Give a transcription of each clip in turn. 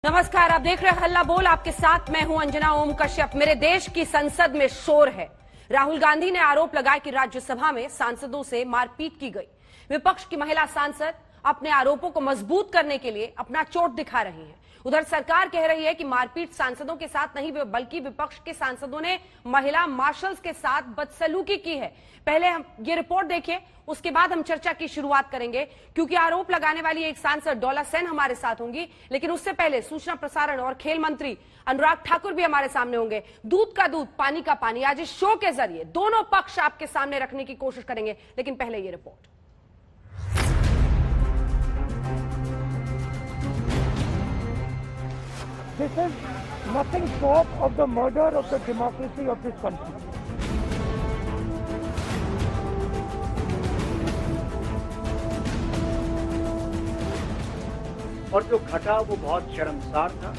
नमस्कार, आप देख रहे हैं हल्ला बोल। आपके साथ मैं हूं अंजना ओम कश्यप। मेरे देश की संसद में शोर है। राहुल गांधी ने आरोप लगाया कि राज्यसभा में सांसदों से मारपीट की गई। विपक्ष की महिला सांसद अपने आरोपों को मजबूत करने के लिए अपना चोट दिखा रही हैं। उधर सरकार कह रही है कि मारपीट सांसदों के साथ नहीं बल्कि विपक्ष के सांसदों ने महिला मार्शल्स के साथ बदसलूकी की है। पहले हम ये रिपोर्ट देखिए, उसके बाद हम चर्चा की शुरुआत करेंगे, क्योंकि आरोप लगाने वाली एक सांसद डोला सेन हमारे साथ होंगी। लेकिन उससे पहले सूचना प्रसारण और खेल मंत्री अनुराग ठाकुर भी हमारे सामने होंगे। दूध का दूध पानी का पानी, आज इस शो के जरिए दोनों पक्ष आपके सामने रखने की कोशिश करेंगे। लेकिन पहले ये report. This is nothing short of the murder of the democracy of this country. और जो घटा वो बहुत शर्मसार था।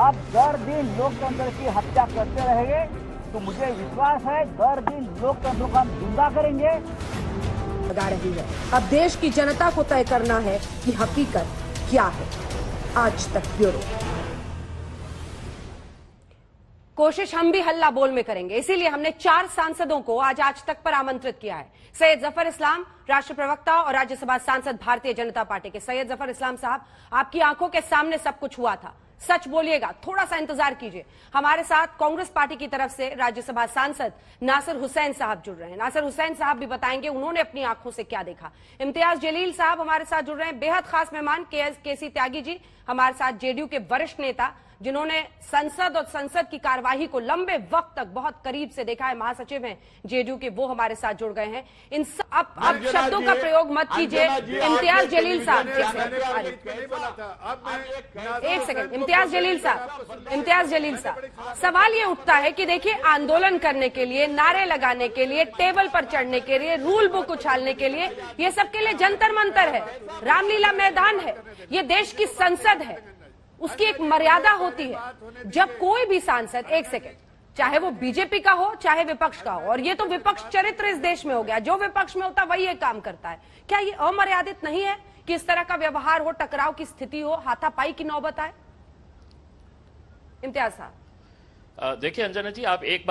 आप दर दिन लोकतंत्र की हत्या करते रहेंगे तो मुझे विश्वास है दर दिन लोकतंत्र को हम जिंदा करेंगे। लगा रही है। अब देश की जनता को तय करना है कि हकीकत क्या है। आज तक ब्यूरो। कोशिश हम भी हल्ला बोल में करेंगे, इसीलिए हमने 4 सांसदों को आज तक पर आमंत्रित किया है। सैयद जफर इस्लाम, राष्ट्रीय प्रवक्ता और राज्यसभा सांसद भारतीय जनता पार्टी के। सैयद जफर इस्लाम साहब, आपकी आंखों के सामने सब कुछ हुआ था, सच बोलिएगा, थोड़ा सा इंतजार कीजिए। हमारे साथ कांग्रेस पार्टी की तरफ से राज्यसभा सांसद नासिर हुसैन साहब जुड़ रहे हैं। नासिर हुसैन साहब भी बताएंगे उन्होंने अपनी आंखों से क्या देखा। इम्तियाज जलील साहब हमारे साथ जुड़ रहे हैं। बेहद खास मेहमान केसी त्यागी जी हमारे साथ, जेडीयू के वरिष्ठ नेता जिन्होंने संसद और संसद की कार्यवाही को लंबे वक्त तक बहुत करीब से देखा है, महासचिव हैं जेडीयू के, वो हमारे साथ जुड़ गए हैं। अब शब्दों का प्रयोग मत कीजिए। इम्तियाज जलील साहब, एक सेकंड। इम्तियाज जलील साहब, सवाल ये उठता है कि देखिए, आंदोलन करने के लिए, नारे लगाने के लिए, टेबल पर चढ़ने के लिए, रूल बुक उछालने के लिए, ये सबके लिए जंतर मंतर है, रामलीला मैदान है, ये देश की संसद है, उसकी एक मर्यादा होती है। जब कोई भी सांसद, एक सेकंड, चाहे वो बीजेपी का हो चाहे विपक्ष का हो, और ये तो विपक्ष चरित्र इस देश में हो गया, जो विपक्ष में होता वही ये काम करता है। क्या ये अमर्यादित नहीं है कि इस तरह का व्यवहार हो, टकराव की स्थिति हो, हाथापाई की नौबत आए? इम्तियाज साहब, देखिए अंजना जी, आप एक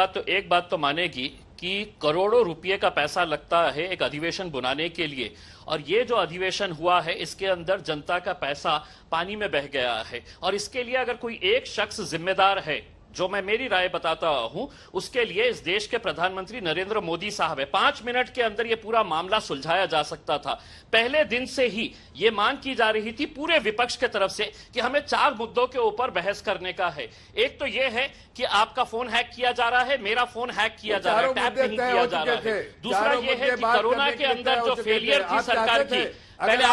बात तो मानेगी कि करोड़ों रुपए का पैसा लगता है एक अधिवेशन बुलाने के लिए, और ये जो अधिवेशन हुआ है इसके अंदर जनता का पैसा पानी में बह गया है। और इसके लिए अगर कोई एक शख्स जिम्मेदार है, जो मैं मेरी राय बताता हूं, उसके लिए इस देश के प्रधानमंत्री नरेंद्र मोदी साहब है। 5 मिनट के अंदर यह पूरा मामला सुलझाया जा सकता था। पहले दिन से ही यह मांग की जा रही थी पूरे विपक्ष के तरफ से कि हमें 4 मुद्दों के ऊपर बहस करने का है। एक तो यह है कि आपका फोन हैक किया जा रहा है, मेरा फोन हैक किया जा रहा है, टैप नहीं किया जा रहा है। दूसरा यह है कि कोरोना के अंदर जो फेलियर थी सरकार की, पहले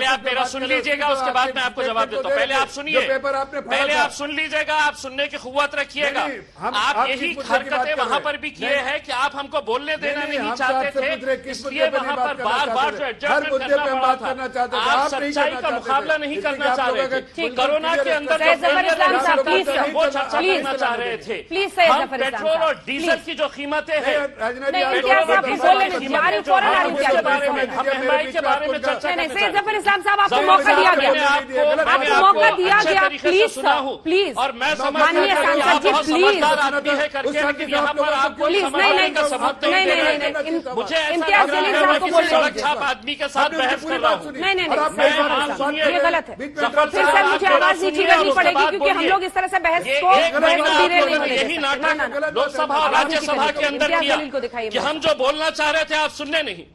आप मेरा सुन लीजिएगा, उसके बाद मैं आपको जवाब देता हूं। पहले आप सुनिए, पहले आप सुन लीजिएगा, आप सुनने की कुव्वत रखिएगा। आप यही हरकतें वहां पर भी किए हैं कि आप हमको बोलने देना नहीं चाहते थे, इसलिए वहां पर बार-बार जो एडजस्टमेंट करना पड़ा था। आप सच्चाई का मुकाबला नहीं करना चाह रहे थे। कोरोना के अंदर वो चर्चा करना चाह रहे थे। हम पेट्रोल और डीजल की जो कीमतें हैं, हम महंगाई के बारे में चर्चा, सैयद जफर इस्लाम साहब, आपको मौका दिया गया, आपको मौका दिया गया, प्लीज और मैं माननीय सांसद जी, प्लीज आदमी है करके, लेकिन यहाँ पर आपको प्लीज नहीं, मुझे इम्तियाज जलील साहब को बोलने सड़क छाप आदमी के साथ बहस कर रहा हूँ। नहीं, ये गलत है। फिर सर मुझे आवाज नीचे करनी पड़ेगी, क्योंकि हम लोग इस तरह से बहस को यही नाटक लोकसभा और राज्यसभा के अंदर किया कि हम जो बोलना चाह रहे थे आप सुनने नहीं।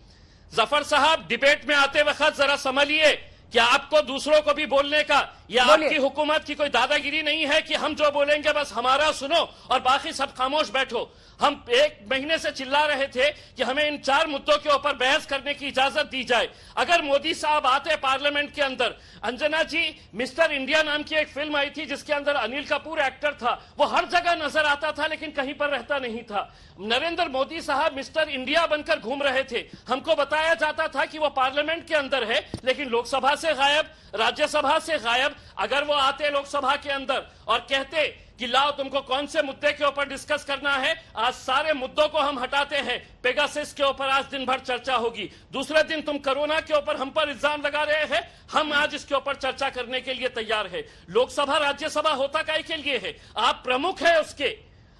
जफर साहब, डिबेट में आते वक्त जरा समझिए कि आपको दूसरों को भी बोलने का, या आपकी हुकूमत की कोई दादागिरी नहीं है कि हम जो बोलेंगे बस हमारा सुनो और बाकी सब खामोश बैठो। हम 1 महीने से चिल्ला रहे थे कि हमें इन 4 मुद्दों के ऊपर बहस करने की इजाजत दी जाए। अगर मोदी साहब आते पार्लियामेंट के अंदर, अंजना जी, मिस्टर इंडिया नाम की एक फिल्म आई थी जिसके अंदर अनिल कपूर एक्टर था, वो हर जगह नजर आता था लेकिन कहीं पर रहता नहीं था। नरेंद्र मोदी साहब मिस्टर इंडिया बनकर घूम रहे थे। हमको बताया जाता था कि वो पार्लियामेंट के अंदर है, लेकिन लोकसभा से गायब, राज्यसभा से गायब, अगर वो आते लोकसभा के अंदर और कहते कि लाओ तुमको कौन से मुद्दे के ऊपर डिस्कस करना है, आज सारे मुद्दों को हम हटाते हैं, पेगासस के ऊपर आज दिन भर चर्चा होगी, दूसरे दिन तुम कोरोना के ऊपर हम पर इल्जाम लगा रहे हैं, हम आज इसके ऊपर चर्चा करने के लिए तैयार है। लोकसभा राज्यसभा होता काय के लिए है? आप प्रमुख है उसके,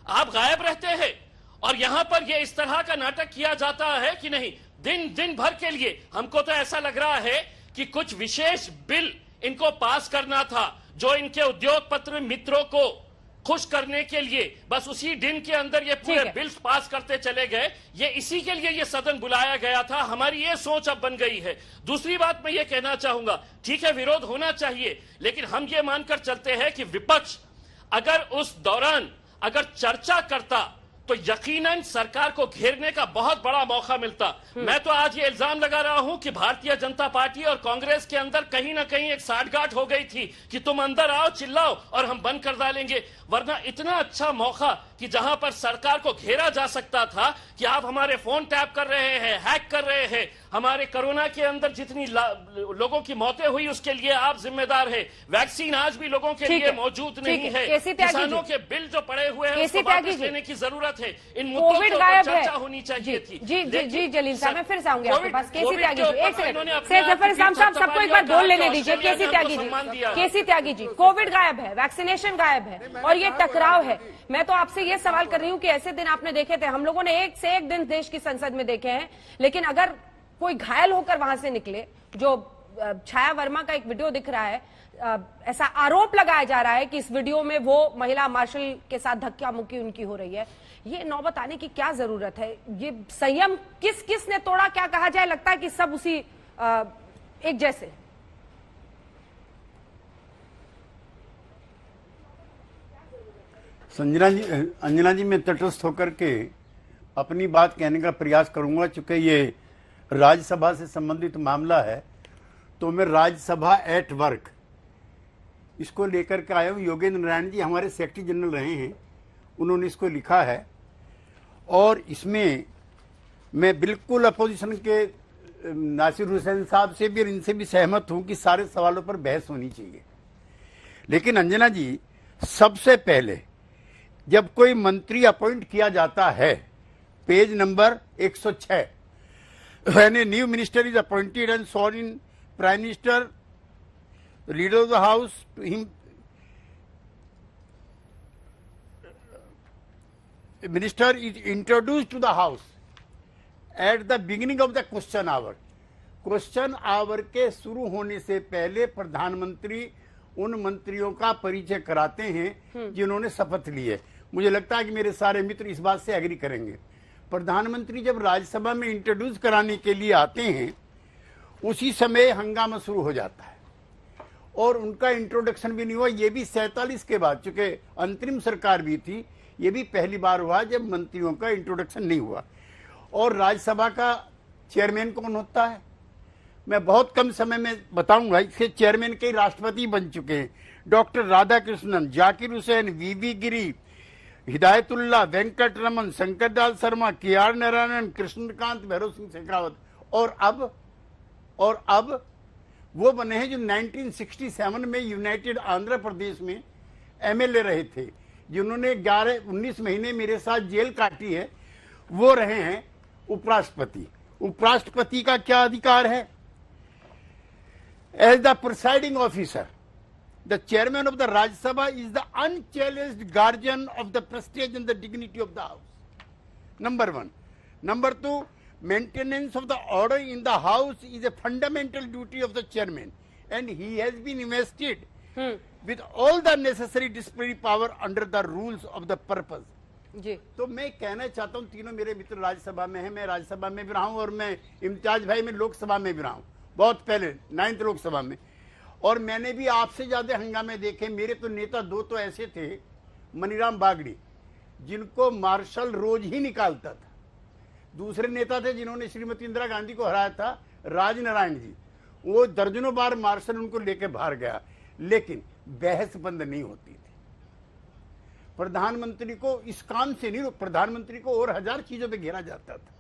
आप गायब रहते हैं और यहां पर यह इस तरह का नाटक किया जाता है कि नहीं, दिन भर के लिए। हमको तो ऐसा लग रहा है कि कुछ विशेष बिल इनको पास करना था जो इनके उद्योगपति मित्रों को खुश करने के लिए बस उसी दिन के अंदर ये पूरे बिल्स पास करते चले गए। ये इसी के लिए ये सदन बुलाया गया था। हमारी ये सोच अब बन गई है। दूसरी बात मैं ये कहना चाहूंगा, ठीक है विरोध होना चाहिए, लेकिन हम ये मानकर चलते हैं कि विपक्ष अगर उस दौरान अगर चर्चा करता तो यकीनन सरकार को घेरने का बहुत बड़ा मौका मिलता। मैं तो आज ये इल्जाम लगा रहा हूं कि भारतीय जनता पार्टी और कांग्रेस के अंदर कहीं ना कहीं एक साठगांठ हो गई थी कि तुम अंदर आओ, चिल्लाओ और हम बंद कर डालेंगे। वरना इतना अच्छा मौका कि जहां पर सरकार को घेरा जा सकता था कि आप हमारे फोन टैप कर रहे हैं, हैक कर रहे हैं, हमारे कोरोना के अंदर जितनी लोगों की मौतें हुई उसके लिए आप जिम्मेदार है, वैक्सीन आज भी लोगों के लिए मौजूद नहीं है, किसानों के बिल जो पड़े हुए हैं उसको वापस लेने की जरूरत है। इन मुद्दों के ऊपर चर्चा होनी चाहिए थी। जी जलील साहब, मैं फिर से आऊंगी आपके पास। केसी त्यागी जी, एक सेकंड, सैयद जफर इस्लाम साहब सबको एक बार बोल लेने दीजिए। केसी त्यागी जी, कोविड गायब है, वैक्सीनेशन गायब है और ये टकराव है। मैं तो आपसे ये सवाल कर रही हूं कि ऐसे दिन आपने देखे थे, हम लोगों ने एक से एक दिन देश की संसद में देखे हैं, लेकिन अगर कोई घायल होकर वहां से निकले, जो छाया वर्मा का एक वीडियो दिख रहा है, ऐसा आरोप लगाया जा रहा है कि इस वीडियो में वो महिला मार्शल के साथ धक्का मुक्की उनकी हो रही है, ये नौबत आने की क्या जरूरत है? ये संयम किस ने तोड़ा, क्या कहा जाए? लगता है कि सब उसी एक जैसे। अंजना जी मैं तटस्थ होकर के अपनी बात कहने का प्रयास करूंगा। चूंकि ये राज्यसभा से संबंधित मामला है तो मैं राज्यसभा एट वर्क इसको लेकर के आया हूँ। योगेंद्र नारायण जी हमारे सेक्रेटरी जनरल रहे हैं, उन्होंने इसको लिखा है और इसमें मैं बिल्कुल अपोजिशन के नासिर हुसैन साहब से भी और इनसे भी सहमत हूं कि सारे सवालों पर बहस होनी चाहिए। लेकिन अंजना जी, सबसे पहले जब कोई मंत्री अपॉइंट किया जाता है, page number 106, when a new minister is appointed and sworn in, prime minister, the leader of the house, to him, the minister is introduced to the house at the beginning of the question hour. Question hour के शुरू होने से पहले प्रधानमंत्री उन मंत्रियों का परिचय कराते हैं जिन्होंने शपथ ली है। मुझे लगता है कि मेरे सारे मित्र इस बात से एग्री करेंगे। प्रधानमंत्री जब राज्यसभा में इंट्रोड्यूस कराने के लिए आते हैं, उसी समय हंगामा शुरू हो जाता है और उनका इंट्रोडक्शन भी नहीं हुआ। ये भी 47 के बाद, चूंकि अंतरिम सरकार भी थी, ये भी पहली बार हुआ जब मंत्रियों का इंट्रोडक्शन नहीं हुआ। और राज्यसभा का चेयरमैन कौन होता है, मैं बहुत कम समय में बताऊंगा। इसके चेयरमैन कई राष्ट्रपति बन चुके हैं, डॉक्टर राधाकृष्णन, जाकिर हुसैन, वीवी गिरी, हिदायतुल्लाह, वेंकट रमन, शंकरदयाल शर्मा, के.आर. नारायणन, कृष्णकांत, भैरव सिंह शेखावत और अब वो बने हैं जो 1967 में यूनाइटेड आंध्र प्रदेश में एमएलए रहे थे, जिन्होंने 19 महीने मेरे साथ जेल काटी है, वो रहे हैं उपराष्ट्रपति। उपराष्ट्रपति का क्या अधिकार है? As the presiding officer, the chairman of the Rajya Sabha is the unchallenged guardian of the prestige and the dignity of the house. Number one. Number two, maintenance of the order in the house is a fundamental duty of the chairman, and he has been invested with all the necessary disciplinary power under the rules of the purpose. जी। तो मैं कहना चाहता हूं, तीनों मेरे मित्र राज्यसभा में हैं, मैं राज्यसभा में भी रहा हूं और मैं इम्तियाज भाई में लोकसभा में भी रहा हूं, बहुत पहले 9th लोकसभा में, और मैंने भी आपसे ज्यादा हंगामे देखे। मेरे तो नेता दो तो ऐसे थे, मनीराम बागड़ी, जिनको मार्शल रोज ही निकालता था। दूसरे नेता थे जिन्होंने श्रीमती इंदिरा गांधी को हराया था, राजनारायण जी, वो दर्जनों बार मार्शल उनको लेके बाहर गया, लेकिन बहस बंद नहीं होती थी। प्रधानमंत्री को इस काम से नहीं, प्रधानमंत्री को और 1000 चीजों पे घेरा जाता था,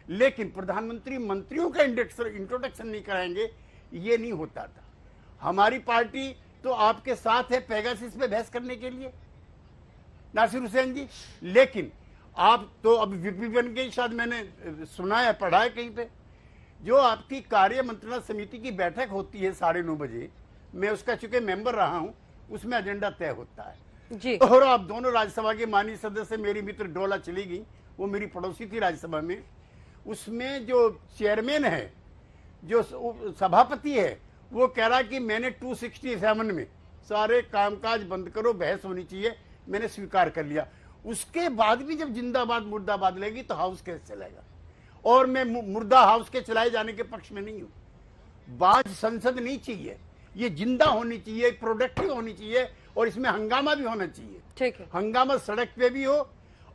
लेकिन प्रधानमंत्री मंत्रियों का इंट्रोडक्शन नहीं कराएंगे, ये नहीं होता था। हमारी पार्टी तो आपके साथ है पेगासिस पे बहस करने के लिए नासिर हुसैन जी। लेकिन आप तो अब वीपी बन गई, शायद मैंने सुना है, पढ़ा है कहीं पे, जो आपकी कार्य मंत्रणा समिति की बैठक होती है 9:30 बजे, मैं उसका चूंकि मेंबर रहा हूं, उसमें एजेंडा तय होता है जी। और आप दोनों राज्यसभा के माननीय सदस्य, मेरी मित्र डोला चली गई, वो मेरी पड़ोसी थी राज्यसभा में, उसमें जो चेयरमैन है, जो सभापति है, वो कह रहा कि मैंने 267 में सारे कामकाज बंद करो, बहस होनी चाहिए, मैंने स्वीकार कर लिया। उसके बाद भी जब जिंदाबाद मुर्दाबाद लेगी तो हाउस कैसे चलेगा? और मैं मुर्दा हाउस के चलाए जाने के पक्ष में नहीं हूं। बाज संसद नहीं चाहिए, ये जिंदा होनी चाहिए, प्रोडक्टिव होनी चाहिए, और इसमें हंगामा भी होना चाहिए। ठीक है हंगामा सड़क पे भी हो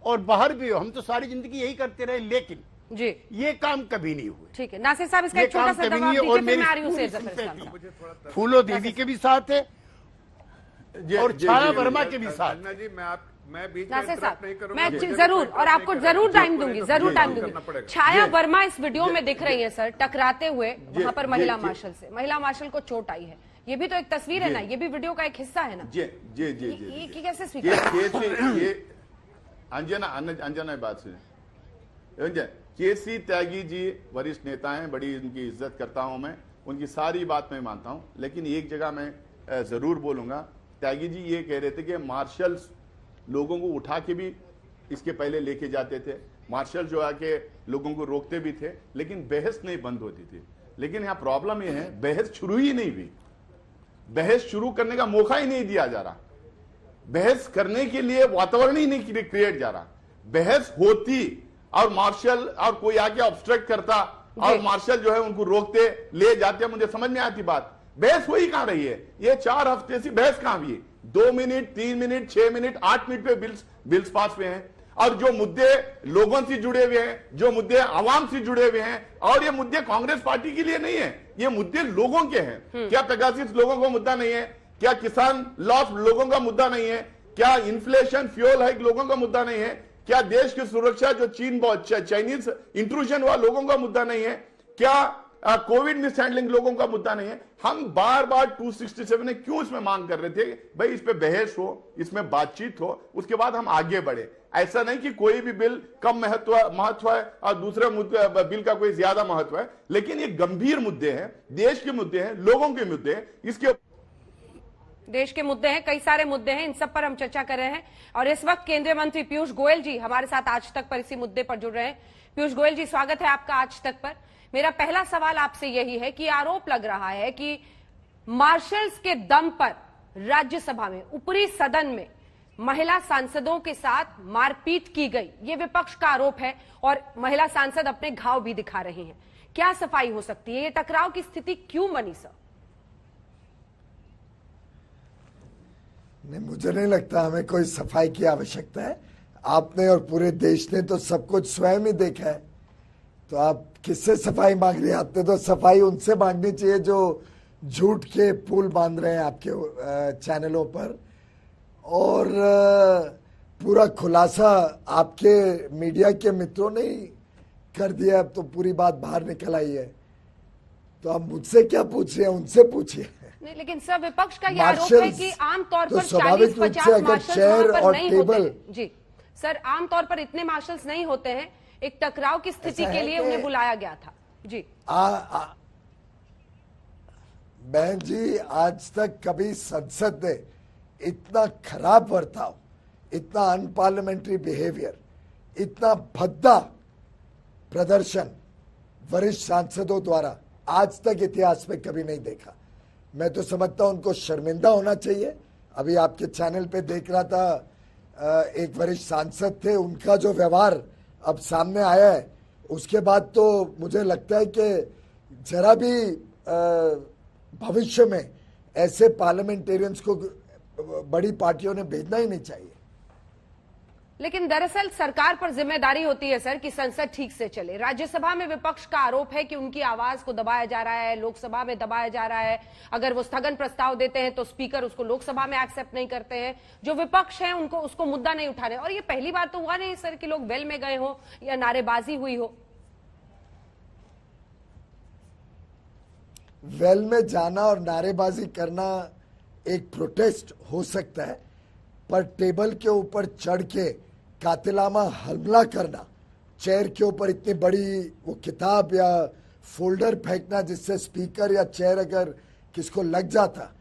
और बाहर भी हो, हम तो सारी जिंदगी यही करते रहे, लेकिन जी, ये काम कभी नहीं हुए। ठीक है नासिर साहब, इसका ये एक छोटा काम सा कभी जवाब नहीं है। दीजिए, और फिर मेरी मैं आ रही हूं पूरी सैयद जफर इस्लाम साहब। सिंपैथी फूलो देवी के भी साथ है और छाया वर्मा के भी साथ। अन्ना जी, मैं बीच में नासिर इंटरप्ट साहब, नहीं करूंगा, मैं मुझे भी जरूर, कोई और इंटरप्ट आपको नहीं जरूर करना। टाइम दूंगी, जरूर टाइम करना दूंगी। पड़ेगा। छाया वर्मा इस वीडियो में दिख रही है सर, टकराते हुए वहां पर महिला जी। मार्शल से, महिला मार्शल को चोट आई है, ये भी तो एक तस्वीर है ना, ये भी वीडियो का एक हिस्सा है ना, जी जी जी ये जी कैसे ये स्वीकार? ये अंजना बात सुनिए। केसी त्यागी जी वरिष्ठ नेता हैं, बड़ी उनकी इज्जत करता हूं मैं, उनकी सारी बात मैं मानता हूं, लेकिन एक जगह मैं जरूर बोलूंगा। त्यागी जी ये कह रहे थे कि मार्शल्स लोगों को उठा के भी इसके पहले लेके जाते थे, मार्शल जो आके लोगों को रोकते भी थे, लेकिन बहस नहीं बंद होती थी। लेकिन यहाँ प्रॉब्लम ये है, बहस शुरू ही नहीं हुई, बहस शुरू करने का मौका ही नहीं दिया जा रहा, बहस करने के लिए वातावरण ही नहीं क्रिएट जा रहा। बहस होती और मार्शल और कोई आके ऑब्स्ट्रक्ट करता और मार्शल जो है उनको रोकते ले जाते, मुझे समझ में आती बात। बहस हो ही कहां रही है? ये 4 हफ्ते से बहस कहां हुई है? 2 मिनट, 3 मिनट, 6 मिनट, 8 मिनट पे बिल्स पास हुए हैं, और जो मुद्दे लोगों से जुड़े हुए हैं, जो मुद्दे आवाम से जुड़े हुए हैं, और ये मुद्दे कांग्रेस पार्टी के लिए नहीं है, ये मुद्दे लोगों के हैं। क्या पेगासिस लोगों का मुद्दा नहीं है? क्या किसान लॉस लोगों का मुद्दा नहीं है? क्या इन्फ्लेशन, फ्यूल हाइक लोगों का मुद्दा नहीं है? क्या देश की सुरक्षा जो चाइनीज इंट्रूजन हुआ लोगों का मुद्दा नहीं है? क्या कोविड मिसहैंडलिंग लोगों का मुद्दा नहीं है? हम बार बार 267 ने क्यों इसमें मांग कर रहे थे भाई इस पे बहस हो, इसमें बातचीत हो, उसके बाद हम आगे बढ़े। ऐसा नहीं कि कोई भी बिल कम महत्व है और दूसरे बिल का कोई ज्यादा महत्व है, लेकिन ये गंभीर मुद्दे हैं, देश के मुद्दे हैं, लोगों के मुद्दे हैं, इसके देश के मुद्दे हैं, कई सारे मुद्दे हैं, इन सब पर हम चर्चा कर रहे हैं। और इस वक्त केंद्रीय मंत्री पीयूष गोयल जी हमारे साथ आज तक पर इसी मुद्दे पर जुड़ रहे हैं। पीयूष गोयल जी, स्वागत है आपका आज तक पर। मेरा पहला सवाल आपसे यही है कि आरोप लग रहा है कि मार्शल्स के दम पर राज्यसभा में, ऊपरी सदन में महिला सांसदों के साथ मारपीट की गई, ये विपक्ष का आरोप है, और महिला सांसद अपने घाव भी दिखा रही हैं। क्या सफाई हो सकती है? ये टकराव की स्थिति क्यों बनी सर? नहीं, मुझे नहीं लगता हमें कोई सफाई की आवश्यकता है। आपने और पूरे देश ने तो सब कुछ स्वयं ही देखा है, तो आप किससे सफाई मांग रहे हैं? आपने तो सफाई उनसे मांगनी चाहिए जो झूठ के पुल बांध रहे हैं आपके चैनलों पर, और पूरा खुलासा आपके मीडिया के मित्रों ने कर दिया। अब तो पूरी बात बाहर निकल आई है, तो आप मुझसे क्या पूछ रहे हैं? उनसे पूछिए। नहीं, लेकिन सर विपक्ष का यह आरोप है कि आमतौर पर 40-50 मार्शल्स वहां पर नहीं होते हैं। जी सर, आमतौर पर इतने मार्शल्स नहीं होते हैं, एक टकराव की स्थिति के लिए उन्हें बुलाया गया था। जी बहन जी, आज तक कभी संसद ने इतना खराब बर्ताव, इतना अनपार्लियामेंट्री बिहेवियर, इतना भद्दा प्रदर्शन वरिष्ठ सांसदों द्वारा आज तक इतिहास में कभी नहीं देखा। मैं तो समझता हूं उनको शर्मिंदा होना चाहिए। अभी आपके चैनल पे देख रहा था, एक वरिष्ठ सांसद थे, उनका जो व्यवहार अब सामने आया है, उसके बाद तो मुझे लगता है कि जरा भी भविष्य में ऐसे पार्लियामेंटेरियंस को बड़ी पार्टियों ने भेजना ही नहीं चाहिए। लेकिन दरअसल सरकार पर जिम्मेदारी होती है सर कि संसद ठीक से चले। राज्यसभा में विपक्ष का आरोप है कि उनकी आवाज को दबाया जा रहा है, लोकसभा में दबाया जा रहा है। अगर वो स्थगन प्रस्ताव देते हैं तो स्पीकर उसको लोकसभा में एक्सेप्ट नहीं करते हैं। जो विपक्ष है उनको उसको मुद्दा नहीं उठा रहे। और ये पहली बार तो हुआ नहीं सर कि लोग वेल में गए हो या नारेबाजी हुई हो। वेल में जाना और नारेबाजी करना एक प्रोटेस्ट हो सकता है, पर टेबल के ऊपर चढ़ के कातिलाना हमला करना, चेयर के ऊपर इतनी बड़ी वो किताब या फोल्डर फेंकना जिससे स्पीकर या चेयर अगर किसको लग जाता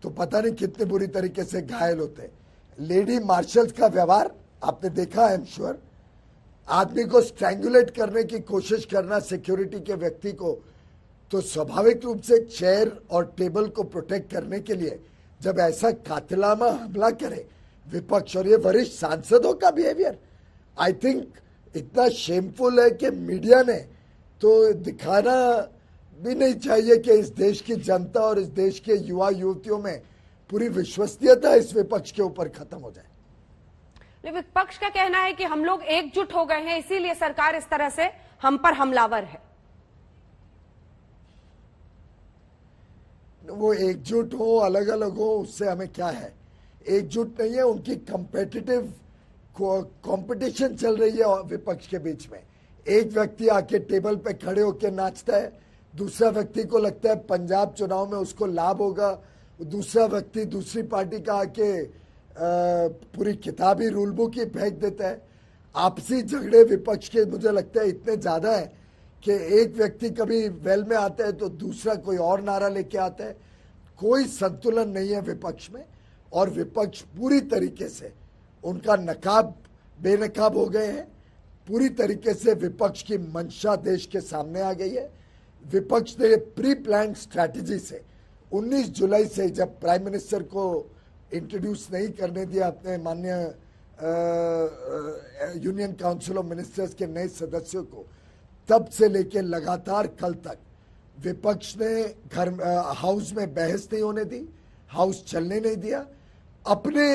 तो पता नहीं कितने बुरी तरीके से घायल होते। लेडी मार्शल्स का व्यवहार आपने देखा, आई एम श्योर। आदमी को स्ट्रैंगुलेट करने की कोशिश करना सिक्योरिटी के व्यक्ति को, तो स्वाभाविक रूप से चेयर और टेबल को प्रोटेक्ट करने के लिए जब ऐसा कातिलाना हमला करे विपक्ष और ये वरिष्ठ सांसदों का बिहेवियर, आई थिंक इतना शेमफुल है कि मीडिया ने तो दिखाना भी नहीं चाहिए कि इस देश की जनता और इस देश के युवा युवतियों में पूरी विश्वसनीयता इस विपक्ष के ऊपर खत्म हो जाए। विपक्ष का कहना है कि हम लोग एकजुट हो गए हैं, इसीलिए सरकार इस तरह से हम पर हमलावर है। वो एकजुट हो अलग अलग हो उससे हमें क्या है, एकजुट नहीं है, उनकी कंपेटिटिव कंपटीशन चल रही है विपक्ष के बीच में। एक व्यक्ति आके टेबल पे खड़े होकर नाचता है, दूसरा व्यक्ति को लगता है पंजाब चुनाव में उसको लाभ होगा, दूसरा व्यक्ति दूसरी पार्टी का आके पूरी किताबी रूल बुक ही फेंक देता है। आपसी झगड़े विपक्ष के मुझे लगता है इतने ज्यादा है कि एक व्यक्ति कभी वेल में आता है तो दूसरा कोई और नारा लेके आता है। कोई संतुलन नहीं है विपक्ष में, और विपक्ष पूरी तरीके से उनका नकाब बेनकाब हो गए हैं। पूरी तरीके से विपक्ष की मंशा देश के सामने आ गई है। विपक्ष ने प्री प्लान स्ट्रैटेजी से 19 जुलाई से जब प्राइम मिनिस्टर को इंट्रोड्यूस नहीं करने दिया अपने माननीय यूनियन काउंसिल ऑफ मिनिस्टर्स के नए सदस्यों को, तब से लेकर लगातार कल तक विपक्ष ने हाउस में बहस नहीं होने दी, हाउस चलने नहीं दिया। अपने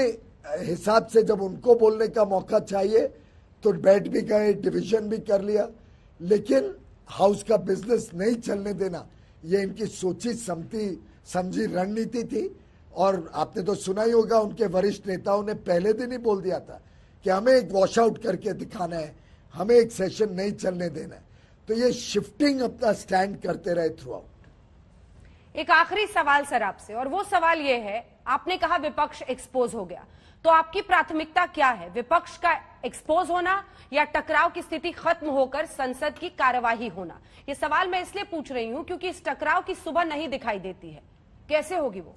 हिसाब से जब उनको बोलने का मौका चाहिए तो बैठ भी गए, डिवीजन भी कर लिया, लेकिन हाउस का बिजनेस नहीं चलने देना ये इनकी सोची समझी रणनीति थी। और आपने तो सुना ही होगा उनके वरिष्ठ नेताओं ने पहले दिन ही बोल दिया था कि हमें एक वॉश आउट करके दिखाना है, हमें एक सेशन नहीं चलने देना है। तो ये शिफ्टिंग अपना स्टैंड करते रहे थ्रू आउट। एक आखिरी सवाल सर आपसे, और वो सवाल ये है, आपने कहा विपक्ष एक्सपोज हो गया, तो आपकी प्राथमिकता क्या है, विपक्ष का एक्सपोज होना या टकराव की स्थिति खत्म होकर संसद की कार्यवाही होना? ये सवाल मैं इसलिए पूछ रही हूं क्योंकि इस टकराव की सुबह नहीं दिखाई देती है, कैसे होगी वो?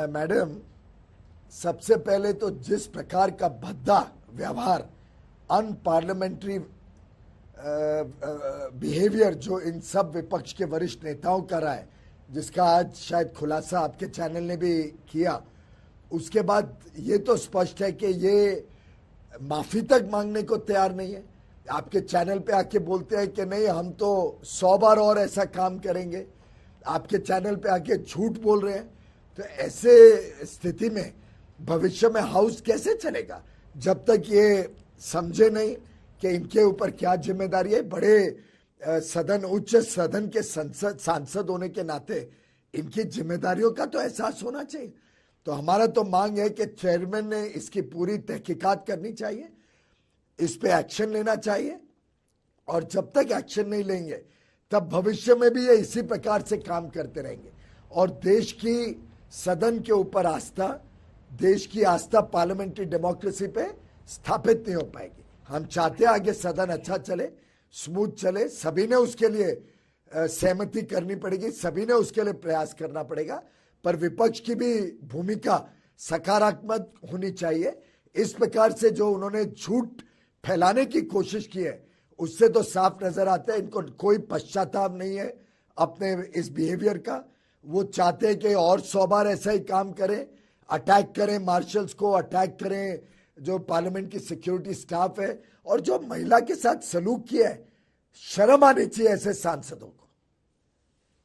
मैडम, सबसे पहले तो जिस प्रकार का भद्दा व्यवहार, अनपार्लियामेंट्री बिहेवियर जो इन सब विपक्ष के वरिष्ठ नेताओं का रहा है, जिसका आज शायद खुलासा आपके चैनल ने भी किया, उसके बाद ये तो स्पष्ट है कि ये माफी तक मांगने को तैयार नहीं है। आपके चैनल पे आके बोलते हैं कि नहीं हम तो 100 बार और ऐसा काम करेंगे, आपके चैनल पे आके झूठ बोल रहे हैं। तो ऐसे स्थिति में भविष्य में हाउस कैसे चलेगा जब तक ये समझे नहीं कि इनके ऊपर क्या जिम्मेदारी है। बड़े सदन, उच्च सदन के सांसद होने के नाते इनकी जिम्मेदारियों का तो एहसास होना चाहिए। तो हमारा तो मांग है कि चेयरमैन ने इसकी पूरी तहकीकात करनी चाहिए, इस पे एक्शन लेना चाहिए, और जब तक एक्शन नहीं लेंगे तब भविष्य में भी ये इसी प्रकार से काम करते रहेंगे। और देश की सदन के ऊपर आस्था, देश की आस्था पार्लियामेंट्री डेमोक्रेसी पे स्थापित नहीं हो पाएगी। हम चाहते हैं आगे सदन अच्छा चले, स्मूथ चले, सभी ने उसके लिए सहमति करनी पड़ेगी, सभी ने उसके लिए प्रयास करना पड़ेगा, पर विपक्ष की भी भूमिका सकारात्मक होनी चाहिए। इस प्रकार से जो उन्होंने झूठ फैलाने की कोशिश की है उससे तो साफ नजर आता है इनको कोई पश्चाताप नहीं है अपने इस बिहेवियर का। वो चाहते हैं कि और 100 बार ऐसा ही काम करें, अटैक करें मार्शल्स को, अटैक करें जो पार्लियामेंट की सिक्योरिटी स्टाफ है, और जो महिला के साथ सलूक किया है, शर्म आनी चाहिए ऐसे सांसदों को।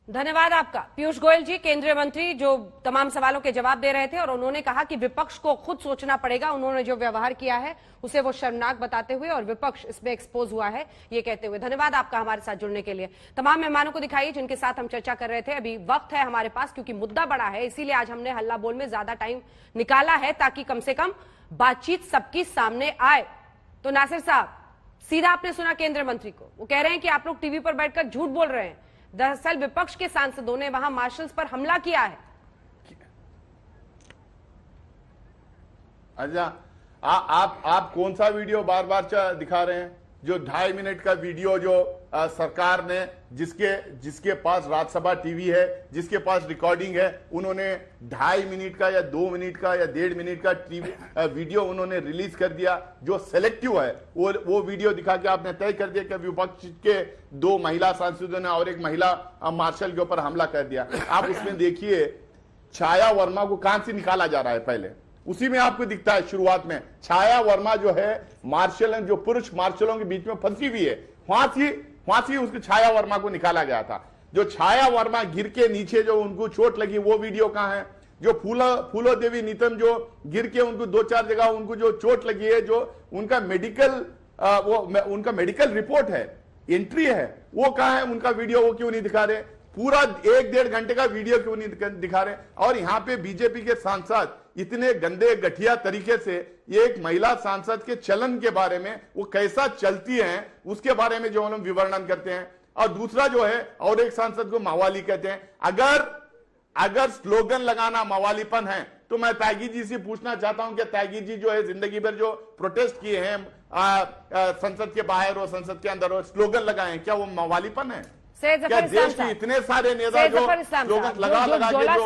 धन्यवाद आपका। पीयूष गोयल जी, केंद्रीय मंत्री, जो तमाम सवालों के जवाब दे रहे थे, और उन्होंने कहा कि विपक्ष को खुद सोचना पड़ेगा, उन्होंने जो व्यवहार किया है उसे वो शर्मनाक बताते हुए, और विपक्ष इसमें एक्सपोज हुआ है ये कहते हुए। धन्यवाद आपका हमारे साथ जुड़ने के लिए। तमाम मेहमानों को दिखाइए जिनके साथ हम चर्चा कर रहे थे। अभी वक्त है हमारे पास क्योंकि मुद्दा बड़ा है, इसीलिए आज हमने हल्ला बोल में ज्यादा टाइम निकाला है ताकि कम से कम बातचीत सबकी सामने आए। तो नासिर साहब, सीधा आपने सुना केंद्रीय मंत्री को, वो कह रहे हैं कि आप लोग टीवी पर बैठकर झूठ बोल रहे हैं, दरअसल विपक्ष के सांसदों ने वहां मार्शल्स पर हमला किया है। अच्छा, आप कौन सा वीडियो बार बार दिखा रहे हैं? जो 2.5 मिनट का वीडियो जो सरकार ने, जिसके पास राज्यसभा टीवी है, जिसके पास रिकॉर्डिंग है, उन्होंने 2.5 मिनट का या 2 मिनट का या 1.5 मिनट का टीवी वीडियो उन्होंने रिलीज कर दिया, जो सेलेक्टिव है। वो वीडियो दिखा के आपने तय कर दिया कि विपक्ष के 2 महिला सांसदों ने और एक महिला मार्शल के ऊपर हमला कर दिया। आप उसमें देखिए, छाया वर्मा को कहां से निकाला जा रहा है, पहले उसी में आपको दिखता है। शुरुआत में छाया वर्मा जो है मार्शल, जो पुरुष मार्शलों के बीच में फंसी हुई है, वहां से उसको छाया वर्मा को निकाला गया था। जो छाया वर्मा गिर के नीचे जो उनको चोट लगी, वो वीडियो कहां है? जो फूलो देवी नीतम जो गिर के उनको 2-4 जगह उनको जो चोट लगी है, जो उनका मेडिकल रिपोर्ट है, एंट्री है, वो कहां है? उनका वीडियो वो क्यों नहीं दिखा रहे? पूरा 1-1.5 घंटे का वीडियो क्यों नहीं दिखा रहे? और यहां पे बीजेपी के सांसद इतने गंदे घटिया तरीके से एक महिला सांसद के चलन के बारे में, वो कैसा चलती हैं उसके बारे में जो हम विवरण करते हैं। और दूसरा जो है, और एक सांसद को मवाली कहते हैं। अगर स्लोगन लगाना मवालीपन है, तो मैं त्यागी जी से पूछना चाहता हूं कि त्यागी जी जो है जिंदगी भर जो प्रोटेस्ट किए हैं संसद के बाहर और संसद के अंदर और स्लोगन लगाए, क्या वो मवालीपन है? क्या देश के इतने सारे नेता जो स्लोगन लगा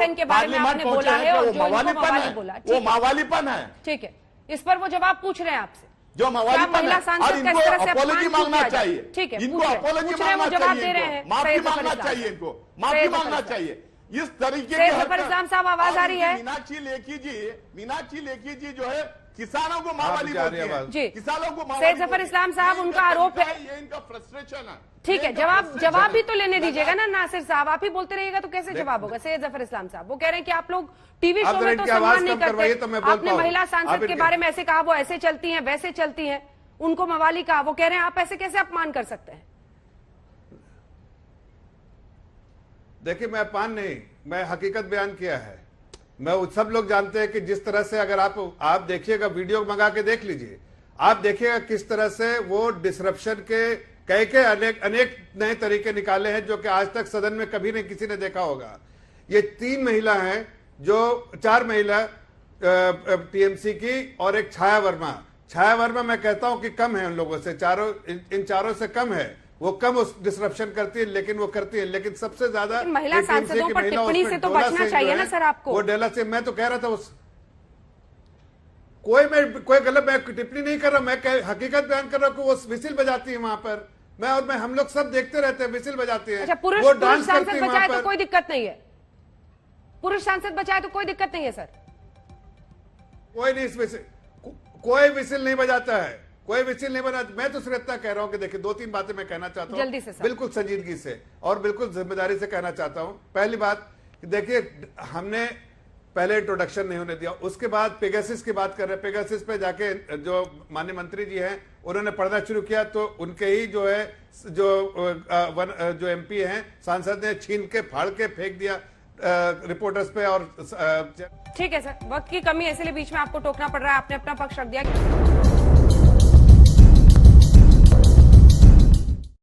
के बारे में आपने बोला है और जो मवालीपन है, वो मवालीपन है। ठीक है, इस पर वो जवाब पूछ रहे हैं आपसे, जो मवालीपन है, और इनको अपॉलॉजी मांगना चाहिए। ठीक है, इनको अपॉलॉजी मांगना चाहिए, माफी मांगना चाहिए, इनको माफी मांगना चाहिए। इस तरीके के इस्लाम साहब आवाज आ रही है? मीनाक्षी लेखी जी जो है किसानों को मावाली बोलती है, किसानों को मावाली। सैयद जफर इस्लाम साहब, उनका आरोप है, ये इनका फ्रस्ट्रेशन है। ठीक है, जवाब भी तो लेने दीजिएगा ना नासिर साहब। आप ही बोलते रहिएगा तो कैसे जवाब होगा? सैयद जफर इस्लाम साहब वो कह रहे हैं कि आप लोग टीवी शो में तो सम्मान नहीं करते। आपने महिला सांसद के बारे में ऐसे कहा, वो ऐसे चलती हैं, वैसे चलती हैं, उनको मवाली कहा। वो कह रहे हैं आप ऐसे कैसे अपमान कर सकते हैं? देखिए, मैं अपमान नहीं, मैं हकीकत बयान किया है। मैं सब लोग जानते हैं कि जिस तरह से, अगर आप देखिएगा, वीडियो मंगा के देख लीजिए, आप देखिएगा किस तरह से वो डिसरप्शन के कई अनेक नए तरीके निकाले हैं जो कि आज तक सदन में कभी नहीं किसी ने देखा होगा। ये 3 महिला हैं, जो 4 महिला टीएमसी की और एक छाया वर्मा मैं कहता हूं कि कम है उन लोगों से, इन चारों से कम है। वो कम उस डिसरप्शन करती है, लेकिन वो करती है। लेकिन सबसे ज्यादा महिला सांसदों पर टिप्पणी से तो बचना चाहिए ना सर आपको। वो डेला से, मैं तो कह रहा था कोई गलत मैं टिप्पणी नहीं कर रहा, मैं हकीकत बयान कर रहा हूं कि वो विसिल बजाती है वहां पर। हम लोग सब देखते रहते हैं, विसिल बजाती है। अच्छा, पुरुष सांसद बचाए तो कोई दिक्कत नहीं है? पुरुष सांसद बचाए तो कोई दिक्कत नहीं है सर? कोई नहीं, कोई विसिल नहीं बजाता है, कोई विसिल नहीं बना। मैं तो सिर्फ इतना कह रहा हूं कि देखिए, 2-3 बातें मैं कहना चाहता हूं जल्दी से सर, बिल्कुल संजीदगी से और बिल्कुल जिम्मेदारी से कहना चाहता हूं। पहली बात, देखिए, हमने पहले इंट्रोडक्शन नहीं होने दिया, उसके बाद पेगासिस की बात कर रहे हैं। पेगासिस पे जाके जो माननीय मंत्री जी हैं, उन्होंने पढ़ना शुरू किया, तो उनके ही जो है जो एमपी हैं, सांसद ने छीन के फाड़ के फेंक दिया रिपोर्टर्स पे। और ठीक है सर, वक्त की कमी है, इसलिए बीच में आपको टोकना पड़ रहा है, आपने अपना पक्ष रख दिया।